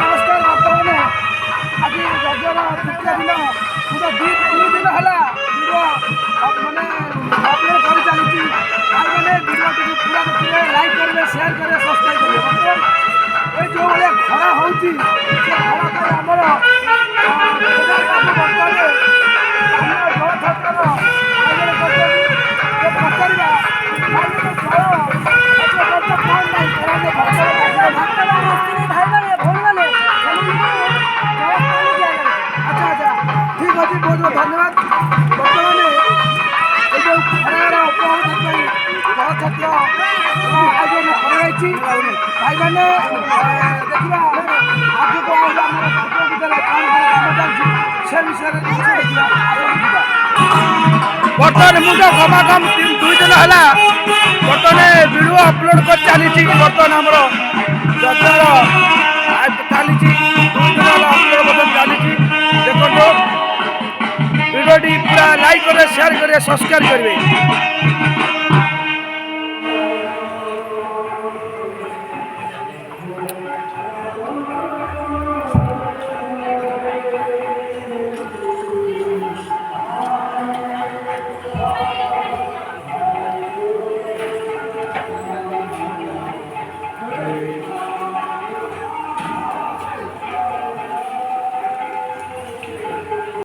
ନମସ୍କାର ବର୍ତ୍ତମାନ ଆଜି ରଜର ତୃତୀୟ ଦିନ ପୁରା ଦୁଇ ଦିନ ହେଲା ଭିଡ଼ିଓ ମାନେ ଅପଲୋଡ଼ କରି ଚାଲିଛି। ଭାଇମାନେ ଭିଡ଼ିଓଟିକୁ ପୁରା ଦେଖିବେ, ଲାଇକ୍ କରିବେ, ସେୟାର କରିବେ, ସବସ୍କ୍ରାଇବ୍ କରିବେ। ବର୍ତ୍ତମାନ ଏ ଯେଉଁ ଭଳିଆ ଖରା ହେଉଛି ସେ ଖରା ପାଇଁ ଆମର ঠিক ଅଛି, ବହୁତ ବହୁତ ଧନ୍ୟବାଦ। ବର୍ତ୍ତମାନ ଏ ଯେଉଁ ଖରାର ଉପଭୋଗ ପାଇଁ ଜଳଛତ୍ର ଆୟୋଜନ କରାଯାଇଛି। ଭାଇମାନେ ଦେଖିବା ଆଗକୁ ଆହୁରି ଆମର ଜାତୀୟ ବିଦ୍ୟାଳୟ କ'ଣ କ'ଣ କାମ ଚାଲିଛି ସେ ବିଷୟରେ ଦେଖିବା। ବର୍ତ୍ତମାନ ମୁଁ ତ ସମାଗମ 2 ଦିନ ହେଲା ବର୍ତ୍ତମାନ ଭିଡ଼ିଓ ଅପଲୋଡ଼ କରି ଚାଲିଛି। ବର୍ତ୍ତମାନ ଆମର ରଜର ଚାଲିଛି 2 ଦିନ ହେଲା ଅପଲୋଡ଼ ବର୍ତ୍ତମାନ ଚାଲିଛି। ଦେଖନ୍ତୁ ଭିଡ଼ିଓଟି ପୁରା ଲାଇକ୍ କରିବେ, ସେୟାର କରିବେ, ସବସ୍କ୍ରାଇବ୍ କରିବେ।